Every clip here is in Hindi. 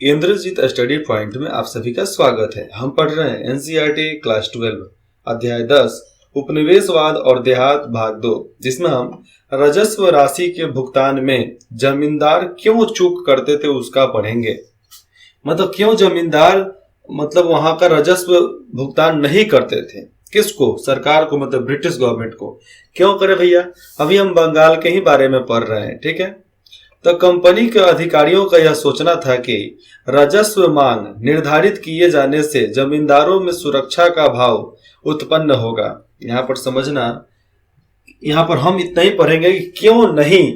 इंद्रजीत स्टडी पॉइंट में आप सभी का स्वागत है। हम पढ़ रहे हैं एनसीईआरटी क्लास 12 अध्याय 10 उपनिवेशवाद और देहात भाग 2, जिसमें हम राजस्व राशि के भुगतान में जमींदार क्यों चूक करते थे उसका पढ़ेंगे। मतलब क्यों जमींदार वहां का राजस्व भुगतान नहीं करते थे, किसको? सरकार को, मतलब ब्रिटिश गवर्नमेंट को। क्यों करे भैया? अभी हम बंगाल के ही बारे में पढ़ रहे हैं, ठीक है। तो कंपनी के अधिकारियों का यह सोचना था कि राजस्व मांग निर्धारित किए जाने से जमींदारों में सुरक्षा का भाव उत्पन्न होगा। यहाँ पर समझना, यहाँ पर हम इतना ही पढ़ेंगे कि क्यों नहीं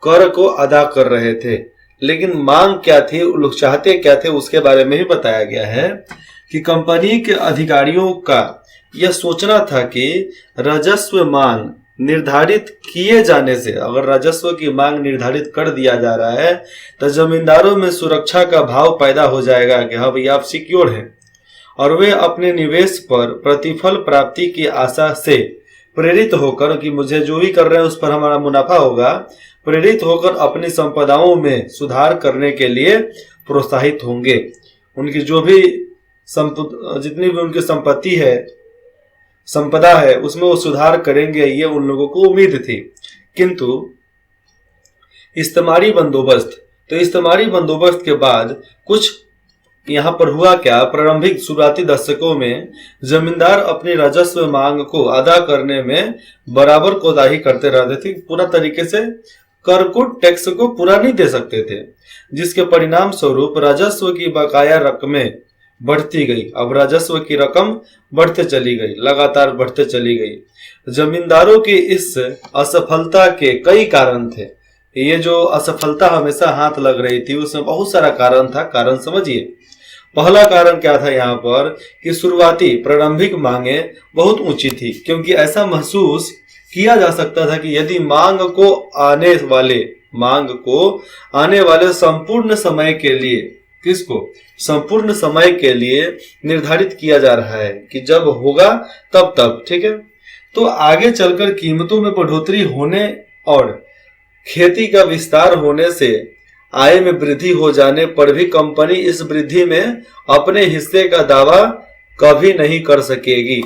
कर को अदा कर रहे थे, लेकिन मांग क्या थी, लोग चाहते क्या थे, उसके बारे में ही बताया गया है कि कंपनी के अधिकारियों का यह सोचना था कि राजस्व मांग निर्धारित किए जाने से, अगर राजस्व की मांग निर्धारित कर दिया जा रहा है तो जमींदारों में सुरक्षा का भाव पैदा हो जाएगा कि हाँ भैया आप सिक्योर हैं, और वे अपने निवेश पर प्रतिफल प्राप्ति की आशा से प्रेरित होकर कि मुझे जो भी कर रहे हैं उस पर हमारा मुनाफा होगा, प्रेरित होकर अपनी संपदाओं में सुधार करने के लिए प्रोत्साहित होंगे। उनकी जो भी जितनी भी उनकी संपदा है उसमें वो सुधार करेंगे, ये उन लोगों को उम्मीद थी। किंतु इस्तेमारी बंदोबस्त के बाद कुछ यहाँ पर हुआ क्या, प्रारंभिक शुरुआती दशकों में जमींदार अपनी राजस्व मांग को अदा करने में बराबर कोताही करते रहते थे। पूरा तरीके से कर को, टैक्स को पूरा नहीं दे सकते थे, जिसके परिणाम स्वरूप राजस्व की बकाया रकमें बढ़ती गई। अब राजस्व की रकम बढ़ते चली गई, लगातार बढ़ते चली गई। जमींदारों की इस असफलता के कई कारण थे। ये जो असफलता हमेशा हाथ लग रही थी उसमें बहुत सारा कारण था। कारण समझिए। पहला कारण क्या था यहाँ पर कि शुरुआती प्रारंभिक मांगे बहुत ऊंची थी, क्योंकि ऐसा महसूस किया जा सकता था कि यदि मांग को आने वाले संपूर्ण समय के लिए, किसको? संपूर्ण समय के लिए निर्धारित किया जा रहा है कि जब होगा तब, ठीक है। तो आगे चलकर कीमतों में बढ़ोतरी होने और खेती का विस्तार होने से आय में वृद्धि हो जाने पर भी कंपनी इस वृद्धि में अपने हिस्से का दावा कभी नहीं कर सकेगी।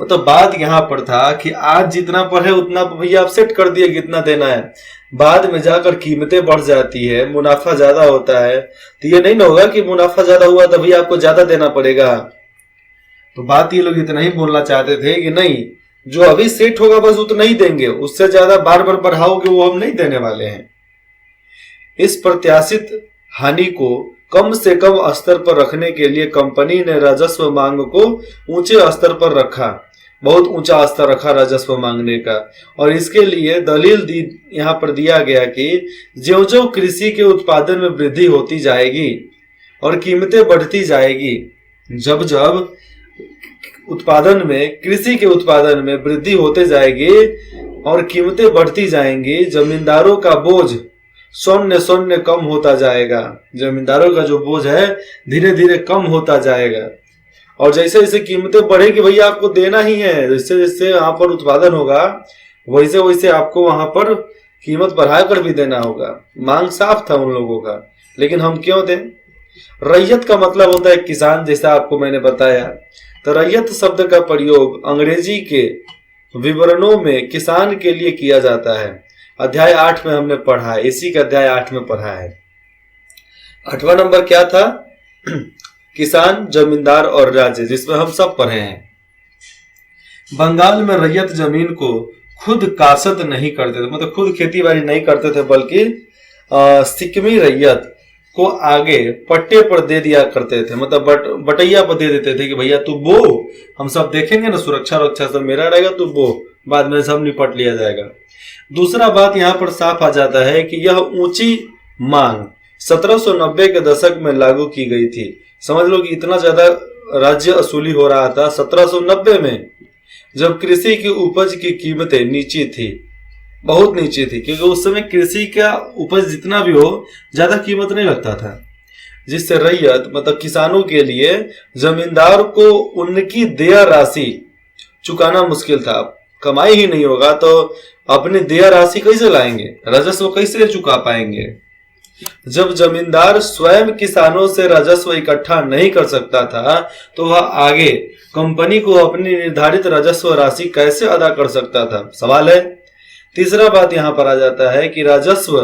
तो बात यहाँ पर था कि आज जितना पर है उतना भैया आप सेट कर दिए कितना देना है, बाद में जाकर कीमतें बढ़ जाती है, मुनाफा ज्यादा होता है, तो ये नहीं ना होगा कि मुनाफा ज्यादा हुआ तभी आपको ज्यादा देना पड़ेगा। तो बात ये लोग इतना ही बोलना चाहते थे कि नहीं, जो अभी सेट होगा बस उतना ही देंगे, उससे ज्यादा बार बार बढ़ाओगे वो हम नहीं देने वाले हैं। इस प्रत्याशित हानि को कम से कम स्तर पर रखने के लिए कंपनी ने राजस्व मांग को ऊंचे स्तर पर रखा, बहुत ऊंचा स्तर रखा राजस्व मांगने का। और इसके लिए दलील यहाँ पर दिया गया कि ज्यों-ज्यों कृषि के उत्पादन में वृद्धि होती जाएगी और कीमतें बढ़ती जाएगी, जब कृषि के उत्पादन में वृद्धि होते जाएगी और कीमतें बढ़ती जाएंगी, जमींदारों का बोझ शून्य कम होता जाएगा। जमींदारों का जो बोझ है धीरे धीरे कम होता जाएगा, और जैसे जैसे कीमतें बढ़ेगी भैया आपको देना ही है, जैसे जैसे यहाँ पर उत्पादन होगा वैसे वैसे आपको वहां पर कीमत बढ़ा कर भी देना होगा। मांग साफ था उन लोगों का, लेकिन हम क्यों दें? रैयत का मतलब होता है किसान, जैसा आपको मैंने बताया। तो रैयत शब्द का प्रयोग अंग्रेजी के विवरणों में किसान के लिए किया जाता है। अध्याय 8 में हमने पढ़ा है, इसी के अध्याय 8 में पढ़ा है। 8वां नंबर क्या था? किसान, जमींदार और राज्य, जिसमें हम सब पढ़े हैं। बंगाल में रैयत जमीन को खुद कासत नहीं करते थे, मतलब खुद खेती बाड़ी नहीं करते थे, बल्कि सिक्किमी रैयत को आगे पट्टे पर दे दिया करते थे, मतलब बटैया पर दे देते थे कि भैया तू बो, हम सब देखेंगे ना, सुरक्षा सब मेरा रहेगा, तू बो, बाद में सब निपट लिया जाएगा। दूसरा बात यहाँ पर साफ आ जाता है कि यह ऊंची मांग 1790 के दशक में लागू की गई थी। समझ लो कि इतना ज्यादा राज्य असूली हो रहा था 1790 में, जब कृषि की उपज की कीमतें नीची थी, बहुत नीची थी, क्योंकि उस समय कृषि का उपज जितना भी हो ज्यादा कीमत नहीं लगता था, जिससे रैयत मतलब किसानों के लिए जमींदार को उनकी देय राशि चुकाना मुश्किल था। कमाई ही नहीं होगा तो अपनी देय राशि कैसे लाएंगे, राजस्व कैसे चुका पाएंगे। जब जमींदार स्वयं किसानों से राजस्व इकट्ठा नहीं कर सकता था तो वह आगे कंपनी को अपनी निर्धारित राजस्व राशि कैसे अदा कर सकता था, सवाल है। तीसरा बात यहां पर आ जाता है कि राजस्व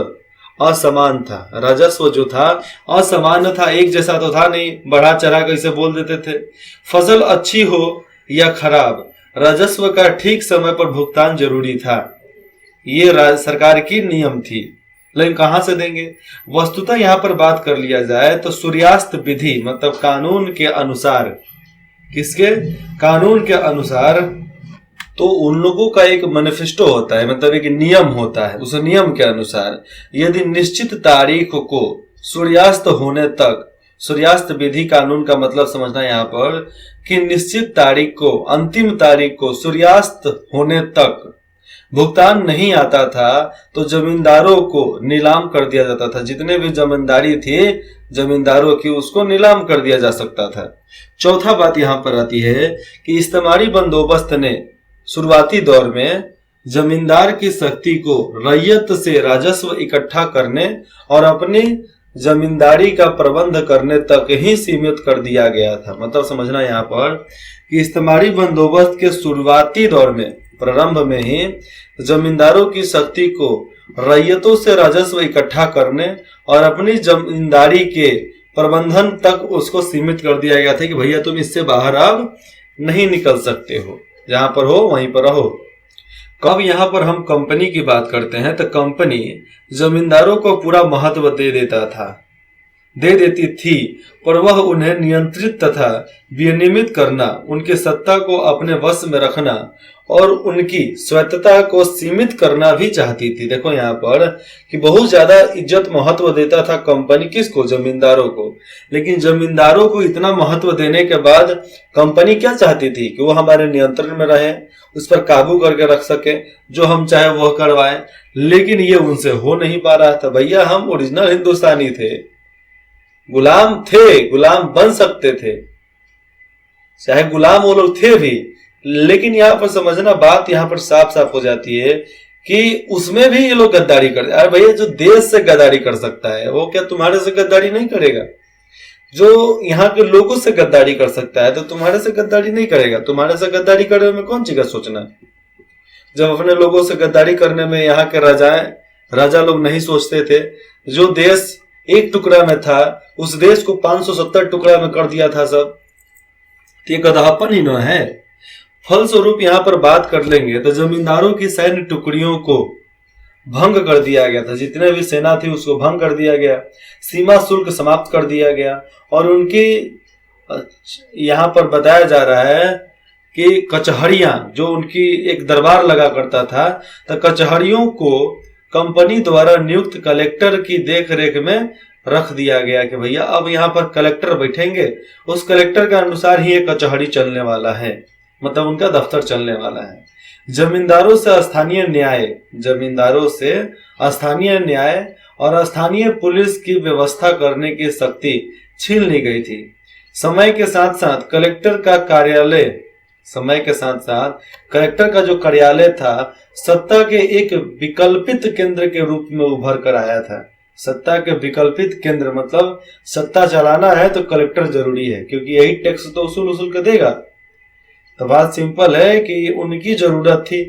असमान था। राजस्व जो था असमान था, एक जैसा तो था नहीं, बढ़ा चढ़ा कैसे बोल देते थे। फसल अच्छी हो या खराब, राजस्व का ठीक समय पर भुगतान जरूरी था, ये सरकार की नियम थी। लेकिन कहां से देंगे? वस्तुतः यहां पर बात कर लिया जाए तो सूर्यास्त विधि मतलब कानून के अनुसार, किसके? कानून के अनुसार तो उन लोगों का एक मैनिफेस्टो होता है, मतलब एक नियम होता है। उस नियम के अनुसार यदि निश्चित तारीख को सूर्यास्त होने तक, सूर्यास्त विधि कानून का मतलब समझना यहाँ पर कि निश्चित तारीख को, अंतिम तारीख को सूर्यास्त होने तक भुगतान नहीं आता था तो जमींदारों को नीलाम कर दिया जाता था। जितने भी जमींदारी थी जमींदारों की, उसको नीलाम कर दिया जा सकता था। चौथा बात यहाँ पर आती है कि इस्तेमारी बंदोबस्त ने शुरुआती दौर में जमींदार की शक्ति को रैयत से राजस्व इकट्ठा करने और अपनी जमींदारी का प्रबंध करने तक ही सीमित कर दिया गया था। मतलब समझना यहाँ पर कि इस्तेमारी बंदोबस्त के शुरुआती दौर में, प्रारंभ में ही जमींदारों की शक्ति को रैयतों से राजस्व इकट्ठा करने और अपनी जमींदारी के प्रबंधन तक उसको सीमित कर दिया गया था कि भैया तुम इससे बाहर अब नहीं निकल सकते हो, जहां पर हो वहीं पर रहो। कब यहां पर हम कंपनी की बात करते हैं तो कंपनी जमींदारों को पूरा महत्व दे देती थी, पर वह उन्हें नियंत्रित तथा विनियमित करना, उनकी सत्ता को अपने वश में रखना और उनकी स्वायत्तता को सीमित करना भी चाहती थी। देखो यहाँ पर कि बहुत ज्यादा इज्जत महत्व देता था कंपनी, किसको? जमींदारों को। लेकिन जमींदारों को इतना महत्व देने के बाद कंपनी क्या चाहती थी कि वो हमारे नियंत्रण में रहे, उस पर काबू करके रख सके, जो हम चाहे वह करवाए। लेकिन ये उनसे हो नहीं पा रहा था। भैया हम ओरिजिनल हिंदुस्तानी थे, गुलाम थे, गुलाम बन सकते थे, चाहे गुलाम वो लोग थे भी। लेकिन यहाँ पर समझना, बात यहाँ पर साफ साफ हो जाती है कि उसमें भी ये लोग गद्दारी करते। अरे भैया जो देश से गद्दारी कर सकता है वो क्या तुम्हारे से गद्दारी नहीं करेगा? जो यहाँ के लोगों से गद्दारी कर सकता है तो तुम्हारे से गद्दारी नहीं करेगा? तुम्हारे से गद्दारी करने में कौन चीज का सोचना? जब अपने लोगों से गद्दारी करने में यहाँ के राजा लोग नहीं सोचते थे। जो देश एक टुकड़ा में था उस देश को 570 टुकड़ा में कर दिया था सब, तो ये गधापन ही न है। फलस्वरूप यहाँ पर बात कर लेंगे तो जमींदारों की सैन्य टुकड़ियों को भंग कर दिया गया था, जितने भी सेना थी उसको भंग कर दिया गया, सीमा शुल्क समाप्त कर दिया गया और उनकी, यहाँ पर बताया जा रहा है कि कचहरियां, जो उनकी एक दरबार लगा करता था, तो कचहरियों को कंपनी द्वारा नियुक्त कलेक्टर की देखरेख में रख दिया गया कि भैया अब यहाँ पर कलेक्टर बैठेंगे, उस कलेक्टर के अनुसार ही ये कचहरी चलने वाला है, मतलब उनका दफ्तर चलने वाला है। जमींदारों से स्थानीय न्याय और स्थानीय पुलिस की व्यवस्था करने की शक्ति छीन ली गई थी। समय के साथ साथ कलेक्टर का जो कार्यालय था सत्ता के एक विकल्पित केंद्र के रूप में उभर कर आया था। सत्ता के विकल्पित केंद्र मतलब सत्ता चलाना है तो कलेक्टर जरूरी है, क्योंकि यही टैक्स तो उसूल के देगा। तो बात सिंपल है कि उनकी जरूरत थी,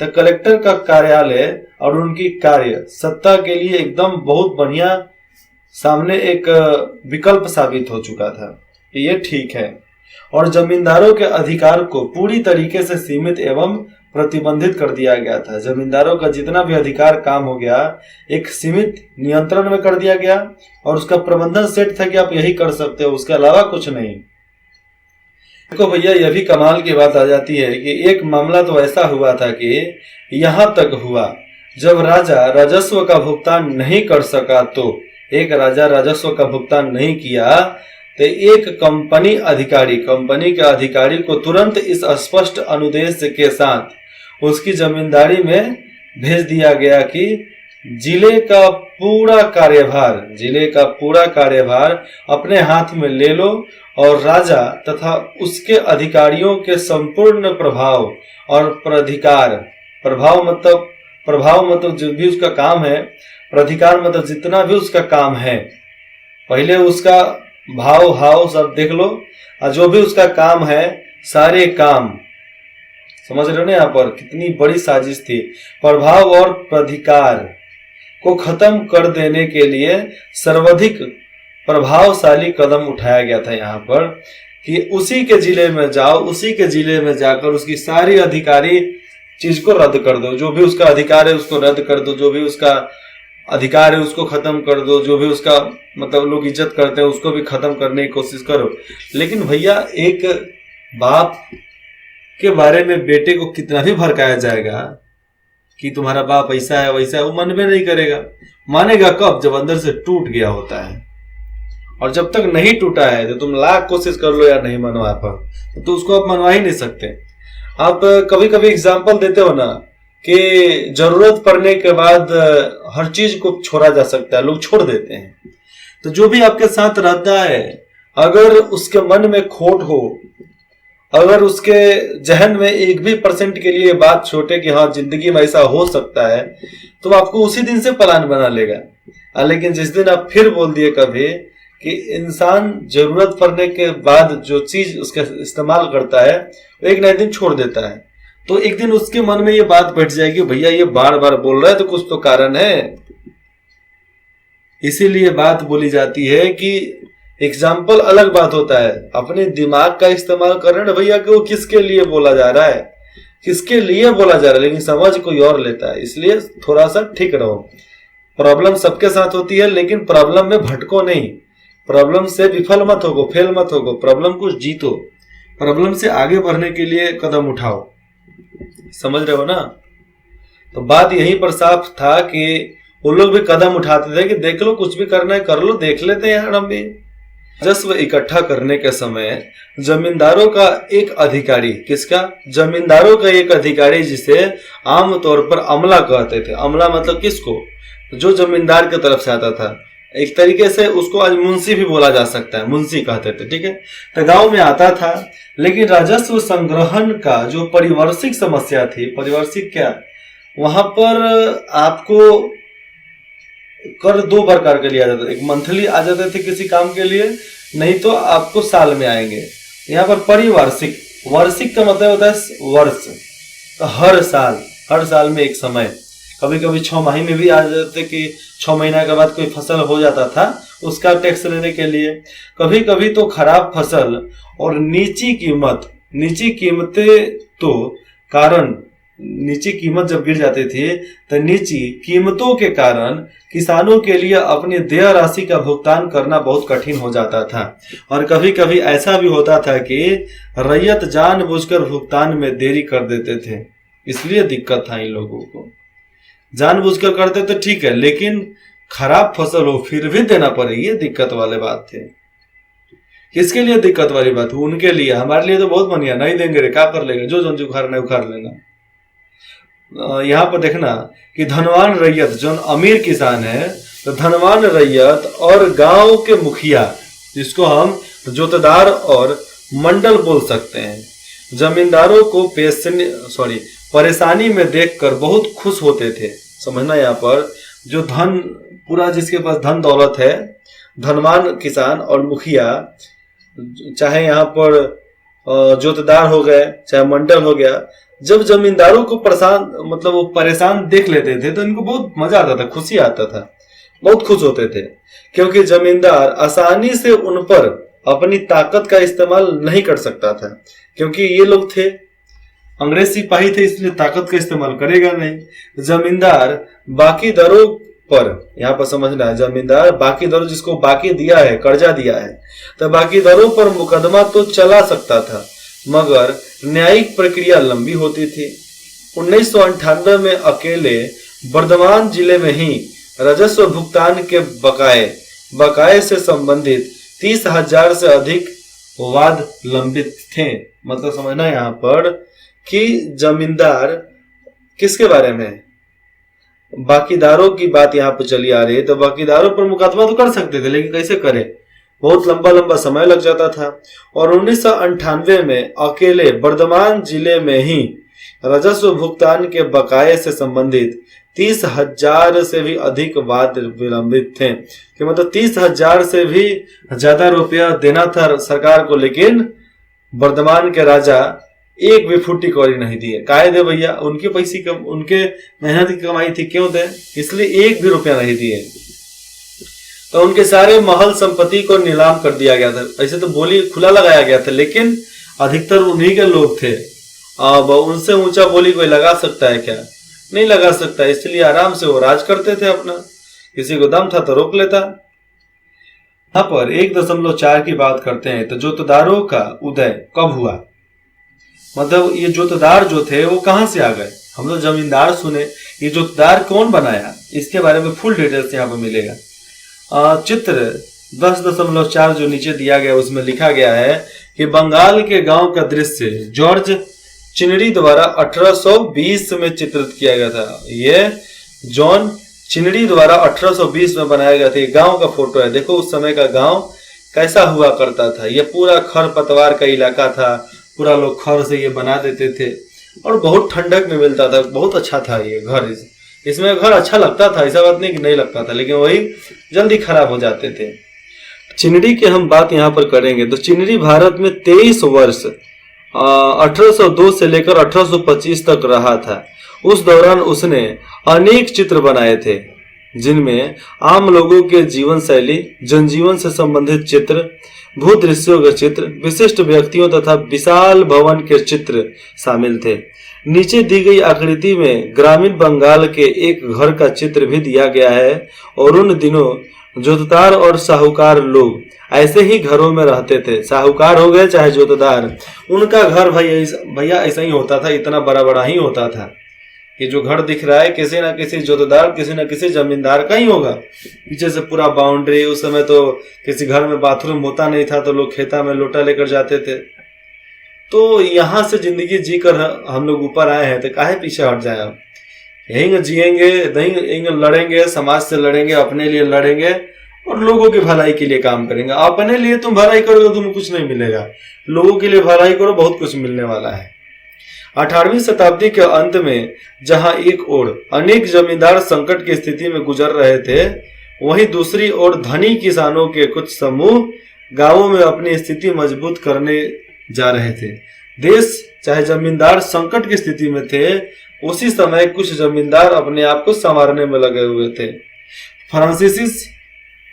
तो कलेक्टर का कार्यालय और उनकी कार्य सत्ता के लिए एकदम बहुत बढ़िया सामने एक विकल्प साबित हो चुका था। ये ठीक है। और जमींदारों के अधिकार को पूरी तरीके से सीमित एवं प्रतिबंधित कर दिया गया था। जमींदारों का जितना भी अधिकार काम हो गया एक सीमित नियंत्रण में कर दिया गया और उसका प्रबंधन सेट था कि आप यही कर सकते हो, उसके अलावा कुछ नहीं। देखो भैया यह भी कमाल की बात आ जाती है कि एक मामला तो ऐसा हुआ था कि यहां तक हुआ जब राजा राजस्व का भुगतान नहीं कर सका, तो एक राजा राजस्व का भुगतान नहीं किया तो एक कंपनी के अधिकारी को तुरंत इस स्पष्ट अनुदेश के साथ उसकी जमींदारी में भेज दिया गया कि जिले का पूरा कार्यभार अपने हाथ में ले लो और राजा तथा उसके अधिकारियों के संपूर्ण प्रभाव और प्राधिकार, प्रभाव मतलब जो भी उसका काम है, प्राधिकार मतलब जितना भी उसका काम है, पहले उसका भाव हाव सब देख लो, और जो भी उसका काम है सारे काम, समझ रहे हो ना यहाँ पर कितनी बड़ी साजिश थी। प्रभाव और प्राधिकार को खत्म कर देने के लिए सर्वाधिक प्रभावशाली कदम उठाया गया था यहाँ पर कि उसी के जिले में जाओ, उसी के जिले में जाकर उसकी सारी अधिकारी चीज को रद्द कर दो, जो भी उसका अधिकार है उसको रद्द कर दो, जो भी उसका अधिकार है उसको खत्म कर दो, जो भी उसका मतलब लोग इज्जत करते हैं उसको भी खत्म करने की कोशिश करो। लेकिन भैया एक बाप के बारे में बेटे को कितना भी भड़काया जाएगा कि तुम्हारा बाप ऐसा है वैसा है, वो मन में नहीं करेगा। मानेगा कब? जब अंदर से टूट गया होता है। और जब तक नहीं टूटा है तो तुम लाख कोशिश कर लो यार नहीं मनवा पर, तो उसको आप मनवा ही नहीं सकते। आप कभी कभी एग्जाम्पल देते हो ना कि जरूरत पड़ने के बाद हर चीज को छोड़ा जा सकता है, लोग छोड़ देते हैं। तो जो भी आपके साथ रहता है, अगर उसके मन में खोट हो, अगर उसके जहन में 1% के लिए बात छोटे कि हाँ जिंदगी में ऐसा हो सकता है, तो आपको उसी दिन से प्लान बना लेगा। लेकिन जिस दिन आप फिर बोल दिए कभी कि इंसान जरूरत पड़ने के बाद जो चीज उसका इस्तेमाल करता है वो एक ना एक दिन छोड़ देता है, तो एक दिन उसके मन में ये बात बैठ जाएगी भैया ये बार बार बोल रहा है तो कुछ तो कारण है। इसीलिए बात बोली जाती है कि एग्जाम्पल अलग बात होता है, अपने दिमाग का इस्तेमाल कर रहे हैं भैया कि वो किसके लिए बोला जा रहा है, किसके लिए बोला जा रहा है, लेकिन समझ कोई और लेता है। इसलिए थोड़ा सा ठीक रहो। प्रॉब्लम सबके साथ होती है, लेकिन प्रॉब्लम में भटको नहीं, प्रॉब्लम से विफल मत होगो, फेल मत होगो, प्रॉब्लम को जीतो, प्रॉब्लम से आगे बढ़ने के लिए कदम उठाओ। समझ रहे हो ना? तो बात यहीं पर साफ था कि वो लोग भी कदम उठाते थे कि देख लो कुछ भी करना है कर लो, देख लेते हैं यार हम भी। राजस्व इकट्ठा करने के समय जमींदारों का एक अधिकारी, किसका? जमींदारों का एक अधिकारी, जिसे आमतौर पर अमला कहते थे। अमला मतलब किसको? जो जमींदार की तरफ से आता था। एक तरीके से उसको आज मुंशी भी बोला जा सकता है, मुंशी कहते थे, ठीक है। तो गांव में आता था, लेकिन राजस्व संग्रहण का जो पारिवार्षिक समस्या थी, पारिवार्षिक क्या, वहां पर आपको कर 2 प्रकार के लिए आ जाता था। एक मंथली आ जाते थे किसी काम के लिए, नहीं तो आपको साल में आएंगे। यहाँ पर परिवार्षिक, वार्षिक का मतलब होता है वर्ष, तो हर साल में एक समय, कभी कभी 6 माही में भी आ जाते कि 6 महीना के बाद कोई फसल हो जाता था उसका टैक्स लेने के लिए। कभी कभी तो खराब फसल और नीची कीमतें तो कारण, नीची कीमत जब गिर जाती थी तो नीची कीमतों के कारण किसानों के लिए अपनी देय राशि का भुगतान करना बहुत कठिन हो जाता था। और कभी कभी ऐसा भी होता था कि रैयत जानबूझकर भुगतान में देरी कर देते थे, इसलिए दिक्कत था इन लोगों को। जानबूझकर करते तो ठीक है, लेकिन खराब फसल हो फिर भी देना पड़े, ये दिक्कत वाले बात थे। किसके लिए दिक्कत वाली बात? उनके लिए। हमारे लिए तो बहुत बढ़िया, नहीं देंगे रे क्या कर लेंगे, जो जंजू उखाड़ना है उखाड़ लेना। यहाँ पर देखना कि धनवान रैयत, जो अमीर किसान है, तो धनवान रैयत और गांव के मुखिया, जिसको हम जोतदार और मंडल बोल सकते हैं, जमींदारों को परेशानी में देखकर बहुत खुश होते थे। समझना, यहाँ पर जो धन पूरा, जिसके पास धन दौलत है, धनवान किसान और मुखिया, चाहे यहाँ पर जोतदार हो गए चाहे मंडल हो गया, जब जमींदारों को वो परेशान देख लेते थे तो इनको बहुत मजा आता था, खुशी आता था, बहुत खुश होते थे, क्योंकि जमींदार आसानी से उन पर अपनी ताकत का इस्तेमाल नहीं कर सकता था, क्योंकि ये लोग थे अंग्रेज सिपाही थे, इसलिए ताकत का इस्तेमाल करेगा नहीं। जमींदार बाकी दरों पर, यहाँ पर समझना है, जमींदार बाकी दरों, जिसको बाकी दिया है, कर्जा दिया है, तो बाकी दरों पर मुकदमा तो चला सकता था, मगर न्यायिक प्रक्रिया लंबी होती थी। 1998 में अकेले बर्धमान जिले में ही राजस्व भुगतान के बकाये से संबंधित 30,000 से अधिक वाद लंबित थे। मतलब समझना यहाँ पर कि जमींदार किसके बारे में, बाकीदारों की बात यहाँ पर चली आ रही है, तो बाकीदारों पर मुकदमा तो कर सकते थे, लेकिन कैसे करें, बहुत लंबा समय लग जाता था। और 1998 में अकेले बर्धमान जिले में ही राजस्व भुगतान के बकाये से संबंधित 30,000 से भी अधिक वाद विलंबित थे, कि मतलब 30,000 से भी ज्यादा रुपया देना था सरकार को, लेकिन वर्धमान के राजा एक भी फुट्टी कौड़ी नहीं दिए। काहे दे भैया, उनके पैसे कम, उनके मेहनत की कमाई थी, क्यों दे, इसलिए एक भी रुपया नहीं दिए। तो उनके सारे महल संपत्ति को नीलाम कर दिया गया था। ऐसे तो बोली खुला लगाया गया था, लेकिन अधिकतर उन्हीं के लोग थे। अब उनसे ऊंचा बोली कोई लगा सकता है क्या? नहीं लगा सकता, इसलिए आराम से वो राज करते थे अपना। किसी को दम था तो रोक लेता। यहाँ पर 1.4 की बात करते हैं तो जोतदारों का उदय कब हुआ, मतलब ये जोतदार जो थे वो कहां से आ गए। हम लोग जमींदार सुने, ये जोतदार कौन बनाया, इसके बारे में फुल डिटेल्स यहाँ पर मिलेगा। चित्र 10.4 जो नीचे दिया गया उसमें लिखा गया है कि बंगाल के गांव का दृश्य जॉर्ज चिनरी द्वारा 1820 में चित्रित किया गया था। ये जॉन चिनरी द्वारा 1820 में बनाया गया था। ये गांव का फोटो है, देखो उस समय का गांव कैसा हुआ करता था। ये पूरा खर पतवार का इलाका था, पूरा लोग खर से ये बना देते थे और बहुत ठंडक में मिलता था, बहुत अच्छा था ये घर। इसमें घर अच्छा लगता था, ऐसा बात नहीं कि नहीं लगता था, लेकिन वही जल्दी खराब हो जाते थे। चिनरी की हम बात यहाँ पर करेंगे तो चिनरी भारत में 23 वर्ष 1802 से लेकर 1825 तक रहा था। उस दौरान उसने अनेक चित्र बनाए थे, जिनमें आम लोगों के जीवन शैली, जनजीवन से संबंधित चित्र, भूदृश्यों के चित्र, विशिष्ट व्यक्तियों तथा विशाल भवन के चित्र शामिल थे। नीचे दी गई आकृति में ग्रामीण बंगाल के एक घर का चित्र भी दिया गया है और उन दिनों जोतदार और साहूकार लोग ऐसे ही घरों में रहते थे। साहूकार हो गए चाहे जोतदार, उनका घर भैया ऐसा ही होता था, इतना बड़ा बड़ा ही होता था। ये जो घर दिख रहा है किसी ना किसी जोतदार, किसी ना किसी जमींदार का ही होगा। पीछे से पूरा बाउंड्री, उस समय तो किसी घर में बाथरूम होता नहीं था तो लोग खेता में लोटा लेकर जाते थे। तो यहाँ से जिंदगी जी कर हम लोग ऊपर आए हैं, तो काहे पीछे हट जाए। हम यहीं जिएंगे, यहीं लड़ेंगे, समाज से लड़ेंगे, अपने लिए लड़ेंगे और लोगों की भलाई के लिए काम करेंगे। अपने लिए तुम भलाई करोगे तुम्हें कुछ नहीं मिलेगा, लोगों के लिए भलाई करो, बहुत कुछ मिलने वाला है। 18वीं शताब्दी के अंत में जहां एक ओर अनेक जमींदार संकट की स्थिति में गुजर रहे थे, वहीं दूसरी ओर धनी किसानों के कुछ समूह गांवों में अपनी स्थिति मजबूत करने जा रहे थे। देश चाहे जमींदार संकट की स्थिति में थे, उसी समय कुछ जमींदार अपने आप को संवारने में लगे हुए थे।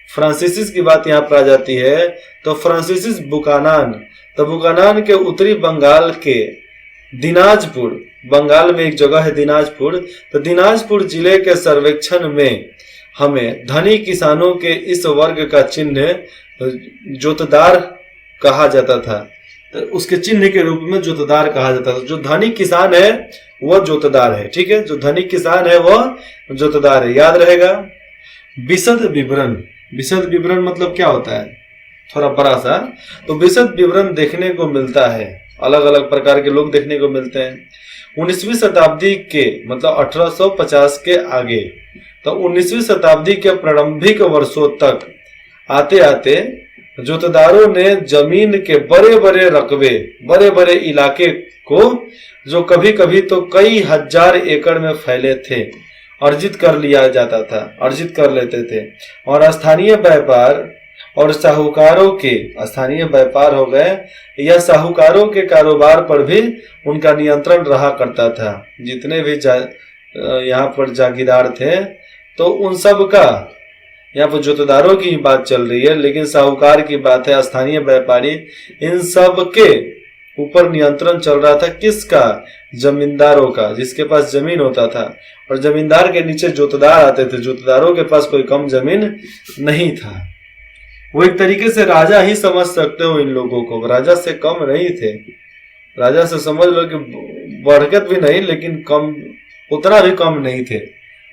फ्रांसीसिस की बात यहाँ पर आ जाती है तो फ्रांसीसिस बुकानान, तो बुकानान के उत्तरी बंगाल के दिनाजपुर, बंगाल में एक जगह है दिनाजपुर, तो दिनाजपुर जिले के सर्वेक्षण में हमें धनी किसानों के इस वर्ग का चिन्ह जोतदार कहा जाता था। तो उसके चिन्ह के रूप में जोतदार कहा जाता था। जो धनी किसान है वह जोतदार है, ठीक है, जो धनी किसान है वह जोतदार है, याद रहेगा। विशद विवरण, विशद विवरण मतलब क्या होता है, थोड़ा बड़ा सा। तो विशद विवरण देखने को मिलता है, अलग अलग प्रकार के लोग देखने को मिलते हैं। 19वीं शताब्दी के मतलब 1850 के आगे, तो 19वीं शताब्दी के प्रारंभिक वर्षों तक आते आते जोतदारों ने जमीन के बड़े बड़े रकबे, बड़े बड़े इलाके को, जो कभी कभी तो कई हजार एकड़ में फैले थे, अर्जित कर लिया जाता था, अर्जित कर लेते थे। और स्थानीय व्यापार और साहूकारों के, स्थानीय व्यापार हो गए या साहूकारों के कारोबार पर भी उनका नियंत्रण रहा करता था। जितने भी यहाँ पर जागीरदार थे तो उन सब का, यहाँ पर जोतदारों की बात चल रही है लेकिन साहूकार की बात है, स्थानीय व्यापारी, इन सब के ऊपर नियंत्रण चल रहा था। किसका? जमींदारों का, जिसके पास जमीन होता था। और जमींदार के नीचे जोतदार आते थे, जोतदारों के पास कोई कम जमीन नहीं था। वो एक तरीके से राजा ही समझ सकते हो इन लोगों को, राजा से कम नहीं थे। राजा से समझ लो कि बढ़कत भी नहीं लेकिन कम, उतना भी कम नहीं थे।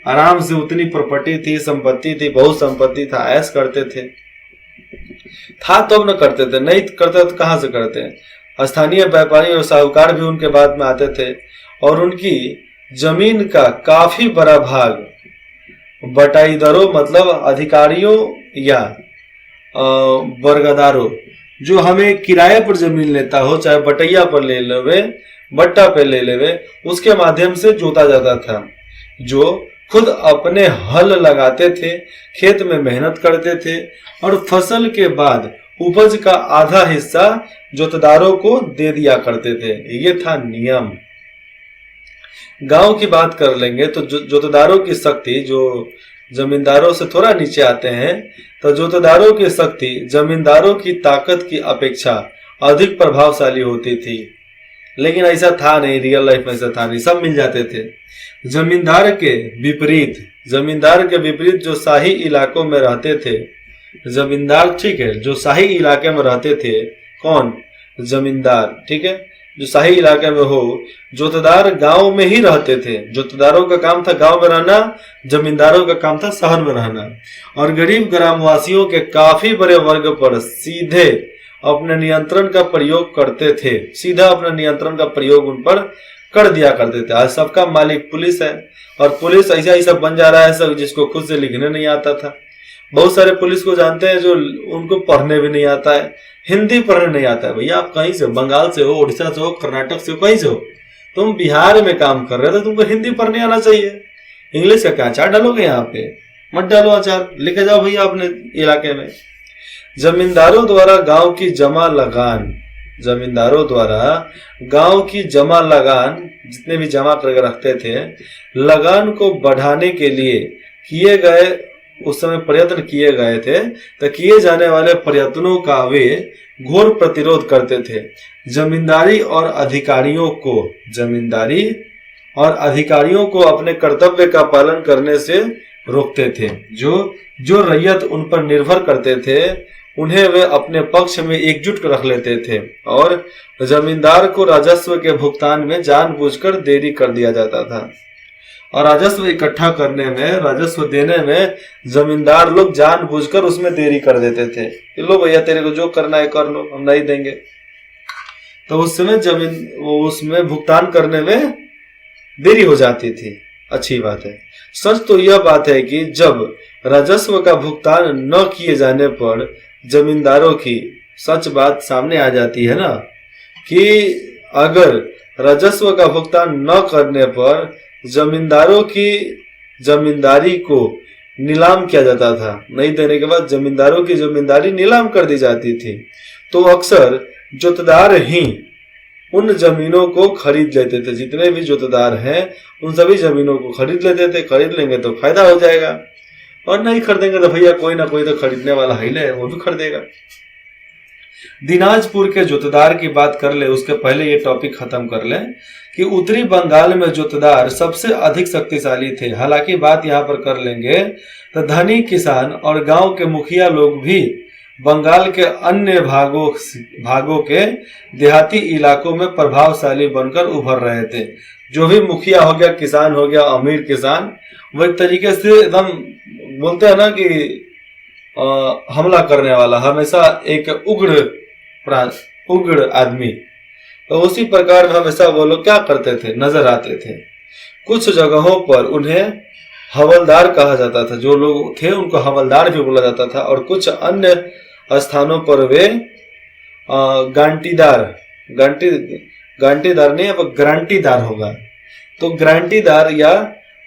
आराम से उतनी प्रॉपर्टी थी, संपत्ति थी, बहुत संपत्ति था, ऐश करते थे। था तब न करते थे, नहीं करते तो कहां से करते हैं। स्थानीय व्यापारी और साहूकार भी उनके बाद में आते थे और उनकी जमीन का काफी बड़ा भाग बटाईदारों मतलब अधिकारियों या बरगदारों, जो हमें किराए पर जमीन लेता हो, चाहे बटैया पर ले लेवे, बट्टा पे ले लेवे, उसके माध्यम से जोता जाता था। जो खुद अपने हल लगाते थे, खेत में मेहनत करते थे और फसल के बाद उपज का आधा हिस्सा जोतदारों को दे दिया करते थे। ये था नियम। गांव की बात कर लेंगे तो जोतदारों की शक्ति, जो जमींदारों से थोड़ा नीचे आते हैं, तो जोतदारों की शक्ति जमींदारों की ताकत की अपेक्षा अधिक प्रभावशाली होती थी। लेकिन ऐसा था नहीं, रियल लाइफ में ऐसा था नहीं, सब मिल जाते थे। जमींदार के विपरीत जो शाही इलाकों में रहते थे, जमींदार, ठीक है, जो शाही इलाके में रहते थे, कौन? जमींदार, ठीक है, जो शाही इलाके में हो। जोतदार गांव में ही रहते थे। जोतदारों का काम था गांव में रहना, जमींदारों का काम था शहर में रहना। और गरीब ग्रामवासियों के काफी बड़े वर्ग पर सीधे अपने नियंत्रण का प्रयोग करते थे, सीधा अपने नियंत्रण का प्रयोग उन पर कर दिया करते थे। आज सबका मालिक पुलिस है, और पुलिस ऐसा ही सब बन जा रहा है सब, जिसको खुद से लिखने नहीं आता था। बहुत सारे पुलिस को जानते हैं जो उनको पढ़ने भी नहीं आता है, हिंदी पढ़ने नहीं आता है। भैया आप कहीं से, बंगाल से हो, उड़ीसा से हो, कर्नाटक से हो, कहीं से हो, तुम बिहार में काम कर रहे हो तो तुमको हिंदी पढ़ने आना चाहिए। इंग्लिश का क्या अचार डालोगे यहाँ पे? मत डालो अचार, लेके जाओ भैया अपने इलाके में। जमींदारों द्वारा गांव की जमा लगान, जितने भी जमा करके रखते थे, लगान को बढ़ाने के लिए किए गए, उस समय प्रयत्न किए गए थे, तो किए जाने वाले प्रयत्नों का वे घोर प्रतिरोध करते थे। जमींदारी और अधिकारियों को अपने कर्तव्य का पालन करने से रोकते थे। जो रैयत उन पर निर्भर करते थे, उन्हें वे अपने पक्ष में एकजुट रख लेते थे, और जमींदार को राजस्व के भुगतान में जानबूझकर देरी कर दिया जाता था। और राजस्व इकट्ठा करने में, राजस्व देने में जमींदार लोग जानबूझकर उसमें देरी कर देते थे कि लो भैया तेरे को जो करना है कर लो, हम नहीं देंगे। तो उस समय उसमें भुगतान करने में देरी हो जाती थी। अच्छी बात है। सच तो यह बात है कि जब राजस्व का भुगतान न किए जाने पर जमींदारों की सच बात सामने आ जाती है ना, कि अगर राजस्व का भुगतान न करने पर जमींदारों की जमींदारी को नीलाम किया जाता था। नहीं देने के बाद जमींदारों की जमींदारी नीलाम कर दी जाती थी। तो अक्सर जोतदार ही उन जमीनों को खरीद लेते थे। जितने भी जोतदार हैं उन सभी जमीनों को खरीद लेते थे। खरीद लेंगे तो फायदा हो जाएगा, और नहीं खरीदेंगे तो भैया कोई ना कोई तो खरीदने वाला ही ले, वो भी खरीदेगा। दिनाजपुर के जोतदार की बात कर ले, उसके पहले ये टॉपिक खत्म कर ले कि उत्तरी बंगाल में जोतदार सबसे अधिक शक्तिशाली थे। हालांकि बात यहाँ पर कर लेंगे तो धनी किसान और गांव के मुखिया लोग भी बंगाल के अन्य भागों के देहाती इलाकों में प्रभावशाली बनकर उभर रहे थे। जो भी मुखिया हो गया, किसान हो गया, अमीर किसान, वो एक तरीके से एकदम बोलते हैं ना कि हमला करने वाला, हमेशा एक उग्र आदमी। तो उसी प्रकार में हमेशा वो लोग क्या करते थे, नजर आते थे। कुछ जगहों पर उन्हें हवलदार कहा जाता था, जो लोग थे उनको हवलदार भी बोला जाता था। और कुछ अन्य स्थानों पर वे गांटीदार नहीं, अब ग्रांटीदार होगा, तो ग्रांटीदार या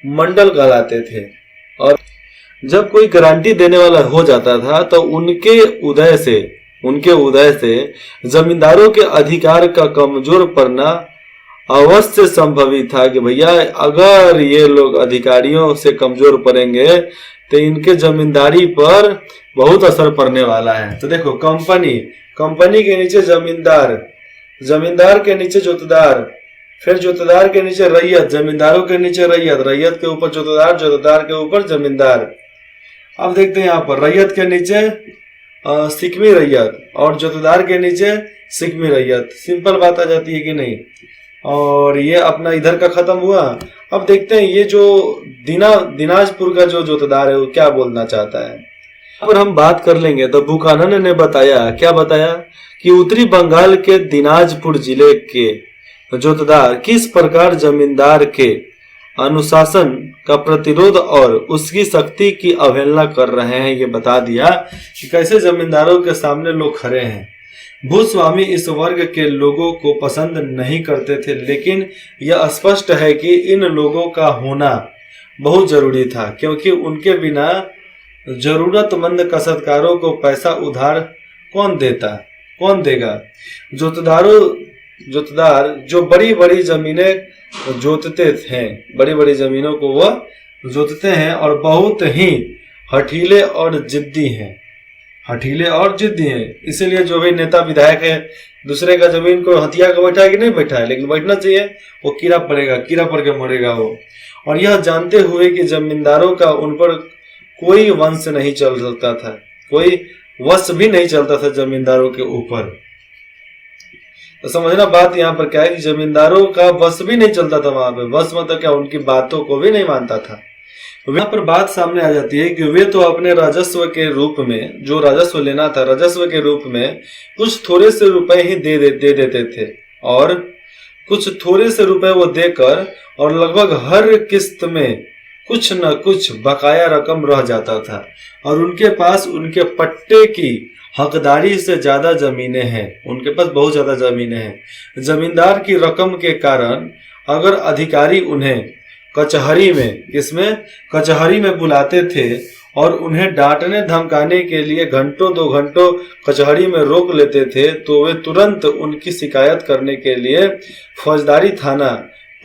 मंडल कहलाते थे। और जब कोई गारंटी देने वाला हो जाता था तो उनके उदय से जमींदारों के अधिकार का कमजोर पड़ना अवश्य संभवी था कि भैया अगर ये लोग अधिकारियों से कमजोर पड़ेंगे तो इनके जमींदारी पर बहुत असर पड़ने वाला है। तो देखो, कंपनी के नीचे जमींदार के नीचे जोतदार, फिर जोतदार के नीचे रैयत, जमींदारों के नीचे रैयत के ऊपर जोतदार के ऊपर जमींदार। अब देखते हैं यहाँ पर रैयत के नीचे सिकमी रैयत और जोतदार के नीचे सिकमी रैयत। सिंपल बात आ जाती है कि नहीं। और ये अपना इधर का खत्म हुआ। अब देखते हैं ये जो दिनाजपुर का जो जोतदार है वो क्या बोलना चाहता है। अब हम बात कर लेंगे तो बुकानन ने क्या बताया कि उत्तरी बंगाल के दिनाजपुर जिले के जोतदार किस प्रकार जमींदार के अनुशासन का प्रतिरोध और उसकी शक्ति की अवहेलना कर रहे हैं। ये बता दिया कि कैसे जमींदारों के सामने लोग खड़े हैं। भूस्वामी इस वर्ग के लोगों को पसंद नहीं करते थे, लेकिन यह स्पष्ट है कि इन लोगों का होना बहुत जरूरी था, क्योंकि उनके बिना जरूरतमंद काश्तकारों को पैसा उधार कौन देगा। जोतदार जो बड़ी बड़ी जमीनें जोतते थे, बड़ी बड़ी जमीनों को वह जोतते हैं और बहुत ही हठीले और जिद्दी हैं, इसीलिए जो भी नेता विधायक है दूसरे का जमीन को हथिया के बैठा है कि नहीं बैठा है, लेकिन बैठना चाहिए, वो कीड़ा पड़ के मरेगा वो। और यह जानते हुए कि जमींदारों का उन पर कोई वंश नहीं चल सकता था, कोई वश भी नहीं चलता था जमींदारों के ऊपर। तो समझना बात यहाँ पर क्या है कि जमींदारों का वश भी नहीं चलता था वहां पे। वश मतलब क्या, उनकी बातों को भी नहीं मानता था। तो यहाँ पर बात सामने आ जाती है कि वे तो अपने राजस्व के रूप में, जो राजस्व लेना था, राजस्व के रूप में कुछ थोड़े से रुपए ही दे देते थे, और कुछ थोड़े से रुपए वो देकर और लगभग हर किस्त में कुछ न कुछ बकाया रकम रह जाता था, और उनके पास उनके पट्टे की हकदारी से ज्यादा जमीनें हैं, उनके पास बहुत ज्यादा जमीनें हैं। जमींदार की रकम के कारण अगर अधिकारी उन्हें कचहरी में बुलाते थे और उन्हें डांटने धमकाने के लिए घंटों 2 घंटों कचहरी में रोक लेते थे, तो वे तुरंत उनकी शिकायत करने के लिए फौजदारी थाना,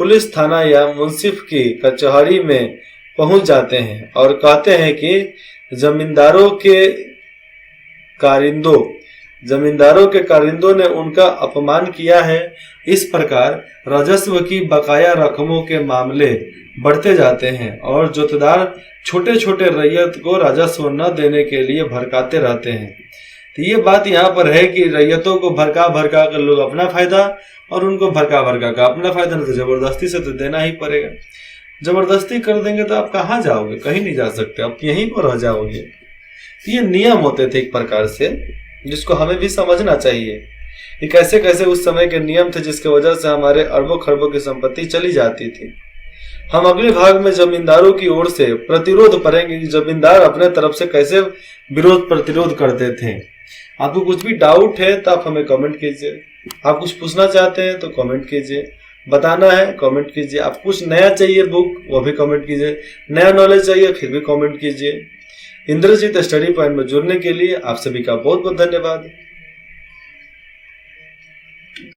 पुलिस थाना या मुंसिफ की कचहरी में पहुंच जाते हैं और कहते हैं कि जमींदारों के कारिंदों ने उनका अपमान किया है। इस प्रकार राजस्व की बकाया रकमों के मामले बढ़ते जाते हैं और जोतदार छोटे छोटे रैयत को राजस्व न देने के लिए भड़काते रहते हैं। तो ये बात यहाँ पर है कि रैयतों को भड़का कर लोग अपना फायदा, और उनको भड़का का अपना फायदा, नहीं तो जबरदस्ती से तो देना ही पड़ेगा। जबरदस्ती कर देंगे तो आप कहाँ जाओगे, कहीं नहीं जा सकते, आप यहीं पर रह जाओगे। तो ये नियम होते थे एक प्रकार से, जिसको हमें भी समझना चाहिए कि कैसे कैसे उस समय के नियम थे, जिसके वजह से हमारे अरबों खरबों की संपत्ति चली जाती थी। हम अगले भाग में जमींदारों की ओर से प्रतिरोध पढ़ेंगे कि जमींदार अपने तरफ से कैसे विरोध प्रतिरोध करते थे। आपको कुछ भी डाउट है तो आप हमें कमेंट कीजिए, आप कुछ पूछना चाहते हैं तो कमेंट कीजिए, बताना है कमेंट कीजिए, आप कुछ नया चाहिए बुक वो भी कमेंट कीजिए, नया नॉलेज चाहिए फिर भी कमेंट कीजिए। इंद्रजीत स्टडी पॉइंट में जुड़ने के लिए आप सभी का बहुत बहुत धन्यवाद।